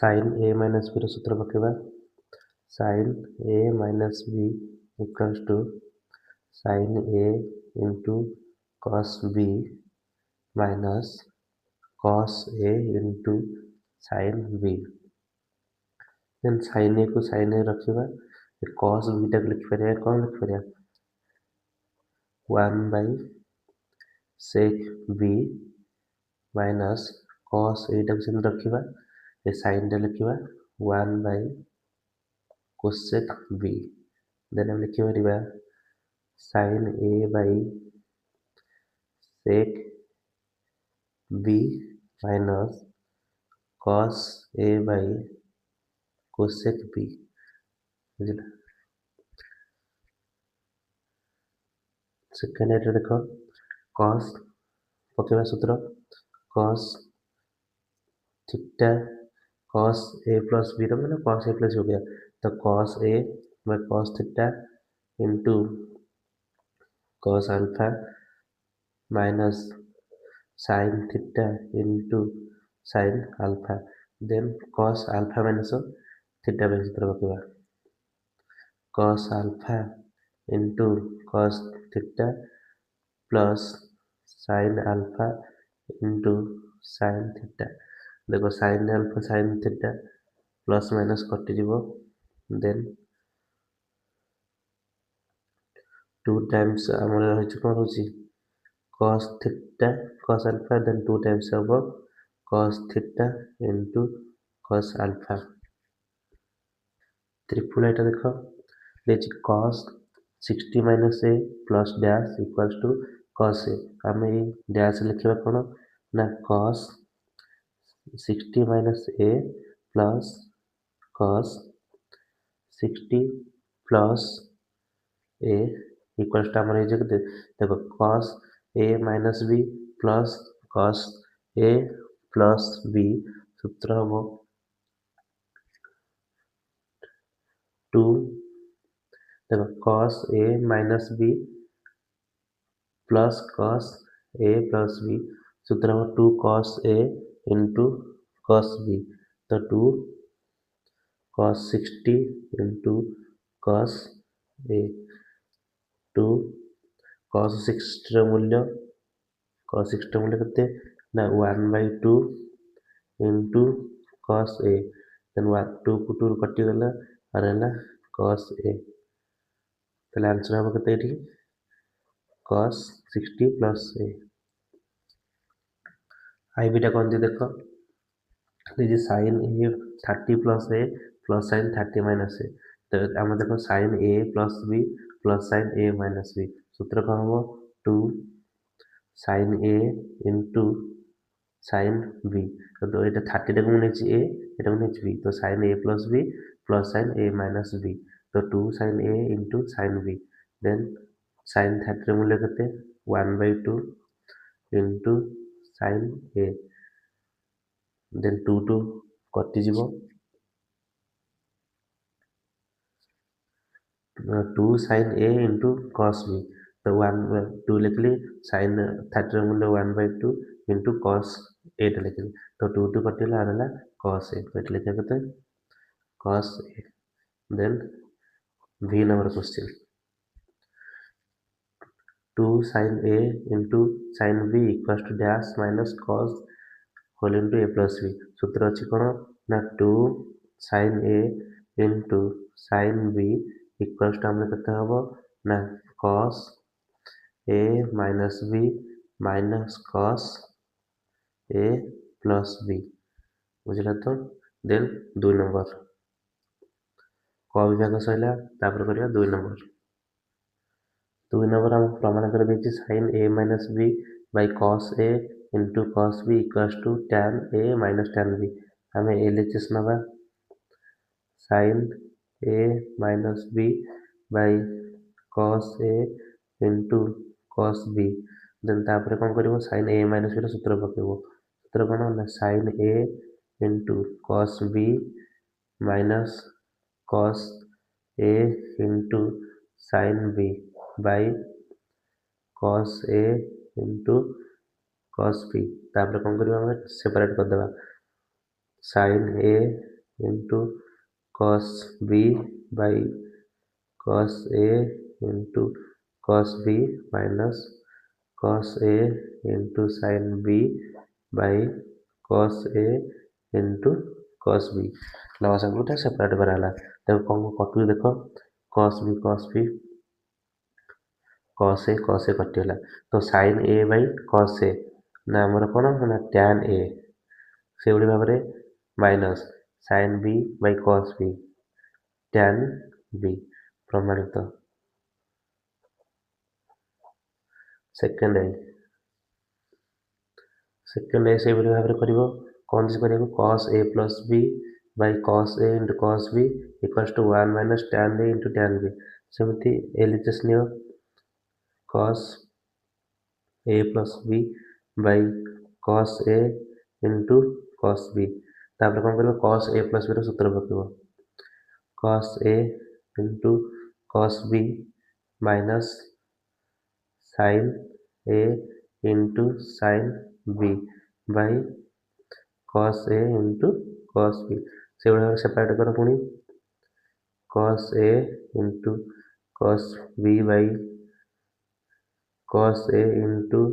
Sign A minus B सूत्र पकेबा sine A minus B equals to sine A into cos B minus cos A into sine B. Then sine A को sine A रखा cos beta को लिखिपर कौन लिखिपर 1 by sec B minus cos एटा को सेम रखा ए साइन टा लिखा 1 बाय कोसेक बी। देन हम लिखिपर sine A by sec B minus cos A by cosec B. बुझला सेकेंड एटा देख कॉस पकेबा सूत्र cos theta cos A plus B मैंने कॉस ए प्लस हो गया तो cos A by cos theta into cos alpha minus sine theta into sine alpha. Then cos alpha minus theta by सूत्र पकेबा cos alpha into cos theta plus sine alpha into sine theta. देखो sign alpha sine theta plus minus कटिଯିବ then 2 times आमर रही कौन रोचे cos theta cos alpha then 2 times हम cos theta into cos alpha. त्रिफुल एटा देख देखिए cos 60 minus A plus dash equals to cos A आम ये डैश लिखा कौन ना cos 60 minus A plus cos 60 plus A equals to आम देखो cos A minus B plus cos A plus B सूत्र हम 2 देखो cos A minus B plus cos A plus B सूत्र हम 2 cos A into cos B तो 2 cos 60 into cos A 2 cos 60 मूल्य cos 60 मूल्य के ना 1/2 इंटू कॉस ए देन 2 को 2 कटिगला और है कॉस ए तो आंसर हम के कॉस 60 प्लस ए। आई बीटा कौन थी देख दीजिए साइन ए 30 प्लस ए प्लस साइन 30 माइनस ए तो आम देख sign A plus B plus sine A minus B सूत्र कौन हम 2 sine A into sine B तो ये 30 टाक मुझे ए ये मुझे बी तो sine A plus B plus sine A minus B तो 2 sine A into sine B then sine 30 मूल्य के 1/2 इंटू साइन ए देन 2 2 कटिज 2 sine A into cos B तो 1/2 लिखली साइन 30 मूल्य 1/2 इंटू कॉस 8 लिखली तो 2 2 कटिला और कॉस ए तो लिखा के cos A. Then V number question 2 sine A into sine B equals to dash minus cos whole into A plus B सूत्र अच्छी कौन ना 2 sine A into sine B equals to आम के हम ना cos A minus B minus cos A plus B बुझला तो। देन 2 नंबर क विभाग सैला करवा 2 नंबर 2 नंबर हम प्रमाण कर देखिए sine A minus B by cos A into cos B equals to tan A minus tan B आम एलएचएस नवा sine A minus B by cos A into cos B then तापर कौन कर sign A minus B सूत्र पकेब सूत्र कौन ना sine A into cos B minus cos A into sine B by cos A into cos B तापर कौन कर सेपरेट करदे sine A into cos B by cos A into cos B minus cos A into sine B by cos A into cos B लसागुटा separate कराला तेज कौन कटू देख कॉस बी कॉस ए कटिगला तो sine A by cos A ना आमर कौन ना टैन ए से भाव में minus sine B by cos B tan B प्रमाणित सेकेंड से भाव में कर कौन कर cos A plus B by cos A into cos B equals to 1 minus tan A into tan B सेमती एलएचएस नियो cos A plus B by cos A into cos B तापर कौन कर कॉस ए प्लस बी सूत्र पकेब cos A into cos B minus sine A into sine B by cos A into cos B से भाव separate कर पुणी cos A into cos B by cos A into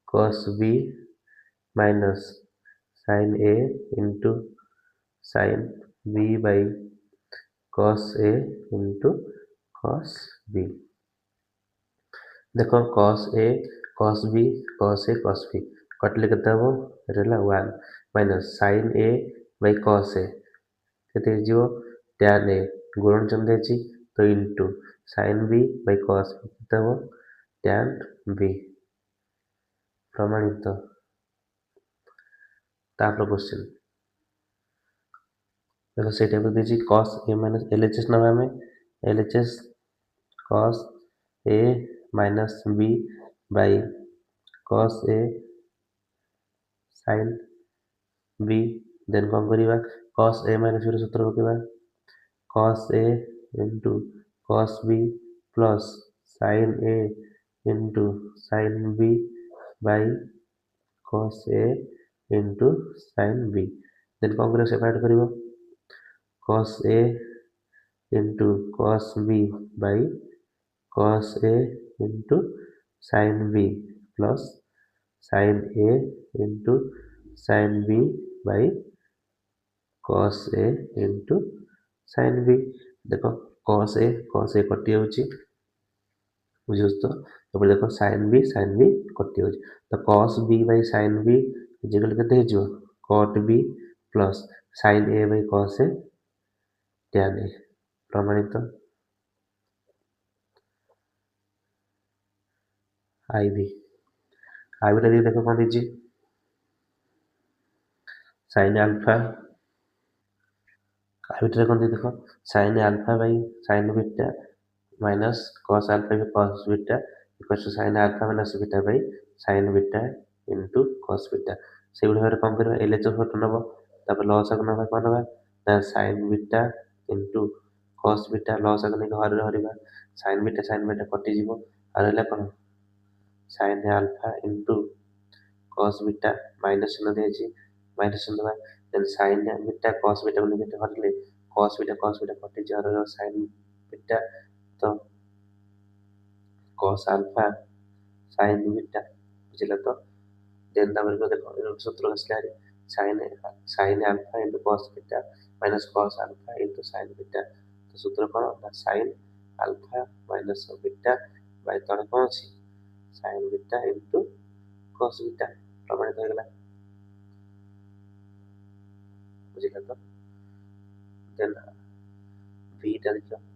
cos B minus sine A into sine B by cos A into cos B देख cos A cos B कटिले के रहा 1 minus sine A by cos A के tan A गुणन चिन्ह देती तो into sine B by cos B के टैन बी प्रमाणित तापर क्वेश्चन देखो से टाइप देती कॉस ए माइनस एलएचएस ना आम LHS cos A minus B by cos A sine B then कौन करवा कॉस ए माइनस बी सूत्र पकेबा cos A into cos B plus sine A into sine B by cos A into sine B then कौन कर separate कर cos A into cos B by cos A into sine B plus sine A into sine B by cos A into sine B देख cos ए कटि जाऊँगी बुझे तो देख sine B कटि जाऊँगी तो cos B by sine B इजिकल के कट B plus sine A by cos A tan A प्रमाणित आईवी आईवी देख कौन दीजिए साइन आल्फा आईवी कौन देख sine alpha by sine beta minus cos alpha by cos beta equals to sine alpha minus beta by sine beta into cos beta से भाव कौन कर एलएचएस फोटो नब तापर लसाग ना कौन ना sine beta into cos beta लसाग नहीं हर हरवा साइन बीटा कटिज और रहा कौन sine alpha into cos beta minus चिन्ह दिए माइनस चिन्ह then sine beta cos beta हरले कॉस बीटा कटिज और साइन बीटा तो कॉस आल्फा साइन बीटा बुझल तो देन देखो सूत्र आसला sine alpha into cos beta minus cos alpha into sine beta तो सूत्र कौन ना sine alpha minus beta by तले कौन अच्छी sign beta into cos beta प्रमाणित हो गला बुझल तो देन बीटा देखो